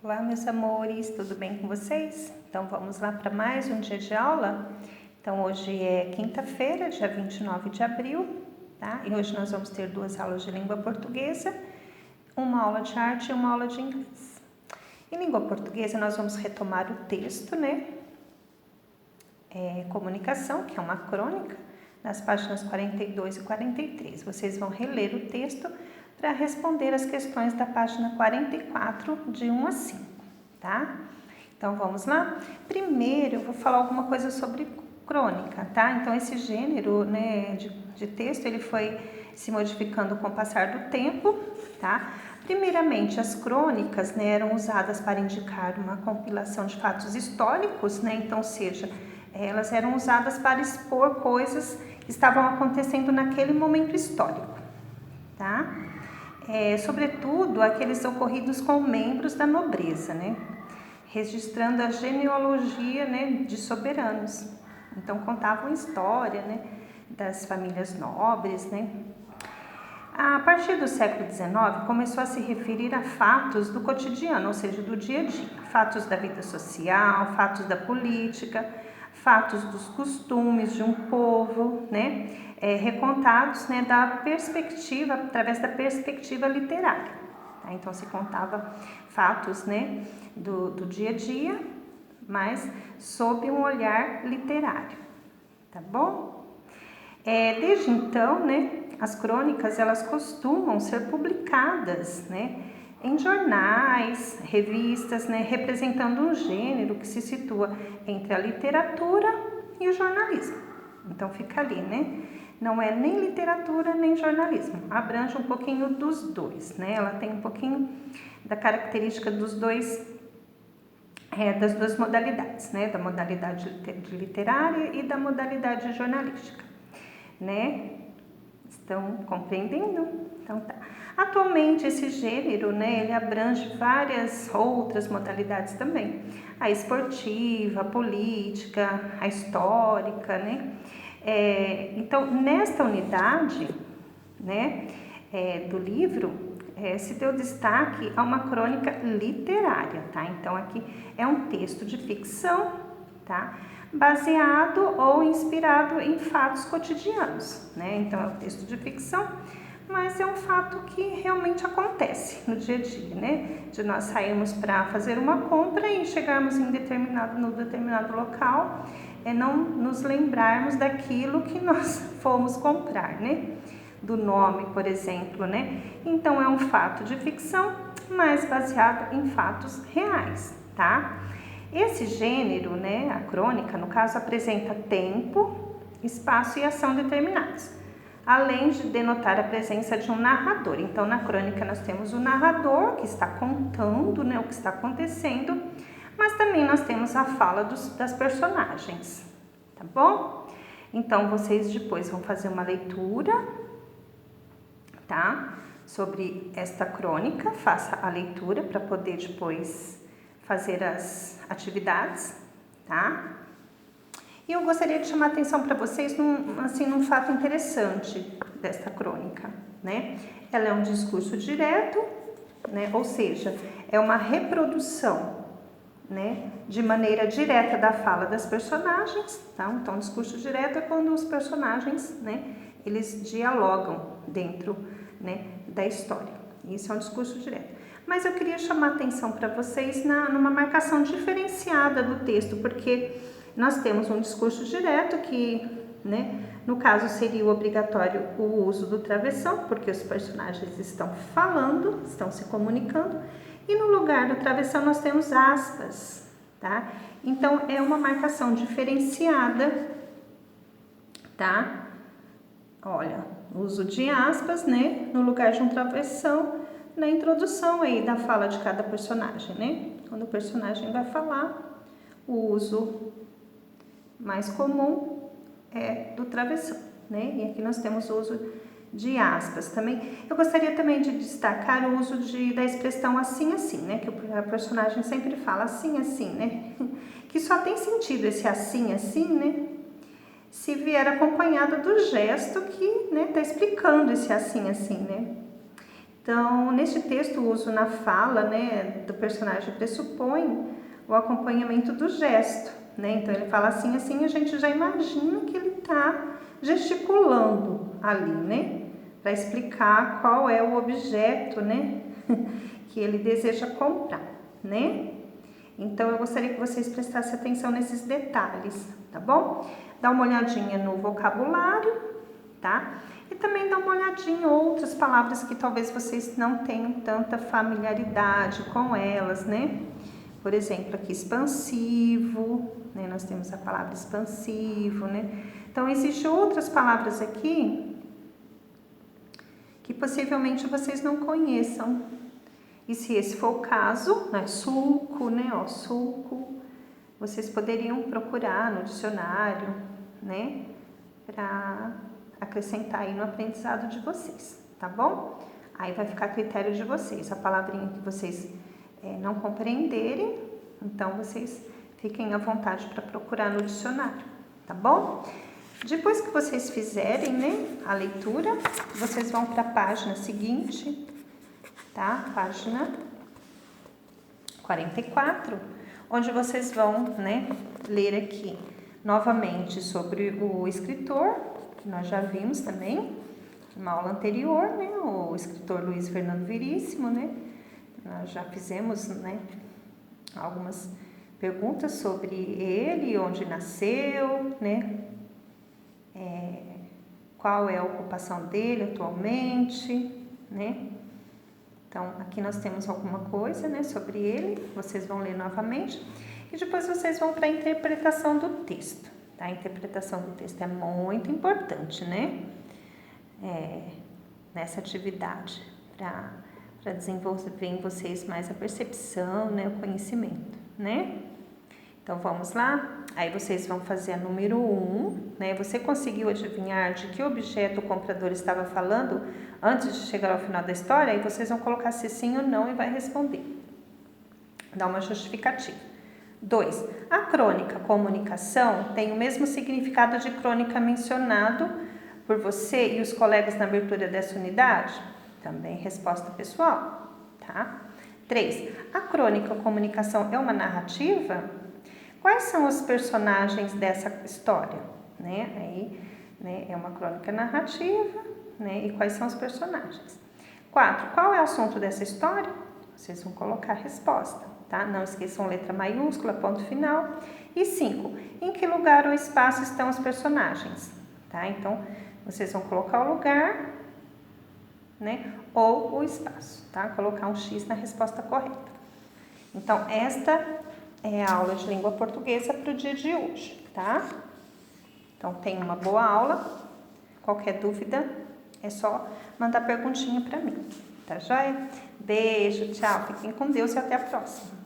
Olá, meus amores, tudo bem com vocês? Então vamos lá para mais um dia de aula. Então hoje é quinta-feira, dia 29 de abril, tá? E hoje nós vamos ter duas aulas de língua portuguesa, uma aula de arte e uma aula de inglês. Em língua portuguesa nós vamos retomar o texto, né? Comunicação, que é uma crônica, nas páginas 42 e 43. Vocês vão reler o texto para responder as questões da página 44, de 1 a 5, tá? Então, vamos lá? Primeiro, eu vou falar alguma coisa sobre crônica, tá? Então, esse gênero, né, de texto, ele foi se modificando com o passar do tempo, tá? Primeiramente, as crônicas, né, eram usadas para indicar uma compilação de fatos históricos, né? Então, seja, elas eram usadas para expor coisas que estavam acontecendo naquele momento histórico, tá? Sobretudo aqueles ocorridos com membros da nobreza, né? Registrando a genealogia, né, de soberanos. Então contavam história, né, das famílias nobres, né? A partir do século XIX começou a se referir a fatos do cotidiano, ou seja, do dia a dia, fatos da vida social, fatos da política, fatos dos costumes de um povo, né? Recontados, né, da perspectiva, através da perspectiva literária. Tá? Então se contava fatos, né, do dia a dia, mas sob um olhar literário, tá bom? Desde então, né, as crônicas elas costumam ser publicadas, né, em jornais, revistas, né, representando um gênero que se situa entre a literatura e o jornalismo. Então fica ali, né? Não é nem literatura nem jornalismo, abrange um pouquinho dos dois, né? Ela tem um pouquinho da característica dos dois, das duas modalidades, né? Da modalidade literária e da modalidade jornalística, né? Estão compreendendo? Então tá. Atualmente esse gênero, né, ele abrange várias outras modalidades também. A esportiva, a política, a histórica, né? Então, nesta unidade, né, do livro, se deu destaque a uma crônica literária, tá? Então, aqui é um texto de ficção, tá? Baseado ou inspirado em fatos cotidianos, né? Então, é um texto de ficção, mas é um fato que realmente acontece no dia a dia, né? De nós sairmos para fazer uma compra e chegarmos no determinado local, não nos lembrarmos daquilo que nós fomos comprar, né? Do nome, por exemplo, né? Então, é um fato de ficção, mas baseado em fatos reais, tá? Esse gênero, né, a crônica, no caso, apresenta tempo, espaço e ação determinados, além de denotar a presença de um narrador. Então, na crônica nós temos o narrador que está contando, né, o que está acontecendo, mas também nós temos a fala das personagens, tá bom? Então, vocês depois vão fazer uma leitura, tá? Sobre esta crônica, faça a leitura para poder depois fazer as atividades, tá? E eu gostaria de chamar a atenção para vocês num fato interessante desta crônica, né? Ela é um discurso direto, né? Ou seja, é uma reprodução, né, de maneira direta da fala das personagens, tá? Então, discurso direto é quando os personagens, né, eles dialogam dentro, né, da história. Isso é um discurso direto. Mas eu queria chamar a atenção para vocês numa marcação diferenciada do texto, porque nós temos um discurso direto que, né, no caso seria obrigatório o uso do travessão, porque os personagens estão falando, estão se comunicando, e no lugar do travessão nós temos aspas, tá? Então, é uma marcação diferenciada, tá? Olha, uso de aspas, né, no lugar de um travessão, na introdução aí da fala de cada personagem, né? Quando o personagem vai falar, o uso mais comum é do travessão, né? E aqui nós temos o uso de aspas também. Eu gostaria também de destacar o uso da expressão assim, assim, né? Que a personagem sempre fala assim, assim, né? Que só tem sentido esse assim, assim, né? Se vier acompanhado do gesto que, né, tá explicando esse assim, assim, né? Então, neste texto, o uso na fala, né, do personagem pressupõe o acompanhamento do gesto, né? Então, ele fala assim, assim, a gente já imagina que ele está gesticulando ali, né? Para explicar qual é o objeto, né, que ele deseja comprar, né? Então, eu gostaria que vocês prestassem atenção nesses detalhes, tá bom? Dá uma olhadinha no vocabulário, tá? E também dá uma olhadinha em outras palavras que talvez vocês não tenham tanta familiaridade com elas, né? Por exemplo, aqui expansivo, né? Nós temos a palavra expansivo, né? Então, existem outras palavras aqui que possivelmente vocês não conheçam. E se esse for o caso, né? Sulco, né? Ó, sulco, vocês poderiam procurar no dicionário, né? Para acrescentar aí no aprendizado de vocês, tá bom? Aí vai ficar a critério de vocês. A palavrinha que vocês não compreenderem, então vocês fiquem à vontade para procurar no dicionário, tá bom? Depois que vocês fizerem, né, a leitura, vocês vão para a página seguinte, tá? Página 44, onde vocês vão, né, ler aqui novamente sobre o escritor, que nós já vimos também numa aula anterior, né, o escritor Luiz Fernando Veríssimo, né, nós já fizemos, né, algumas perguntas sobre ele, onde nasceu, né, qual é a ocupação dele atualmente, né. Então, aqui nós temos alguma coisa, né, sobre ele, vocês vão ler novamente e depois vocês vão para a interpretação do texto, tá? A interpretação do texto é muito importante, né, nessa atividade, para desenvolver em vocês mais a percepção, né, o conhecimento, né? Então, vamos lá? Aí vocês vão fazer a número 1, né? Você conseguiu adivinhar de que objeto o comprador estava falando antes de chegar ao final da história? Aí vocês vão colocar se sim ou não e vai responder. Dá uma justificativa. 2. A crônica comunicação tem o mesmo significado de crônica mencionado por você e os colegas na abertura dessa unidade? Também resposta pessoal, tá? 3. A crônica comunicação é uma narrativa? Quais são os personagens dessa história? Né? Aí, né, é uma crônica narrativa, né? E quais são os personagens? 4. Qual é o assunto dessa história? Vocês vão colocar a resposta, tá? Não esqueçam letra maiúscula, ponto final. E 5. Em que lugar ou espaço estão os personagens? Tá? Então, vocês vão colocar o lugar, né? Ou o espaço, tá? Colocar um X na resposta correta. Então, esta é a aula de língua portuguesa para o dia de hoje, tá? Então, tenha uma boa aula. Qualquer dúvida, é só mandar perguntinha para mim, tá joia? Beijo, tchau, fiquem com Deus e até a próxima.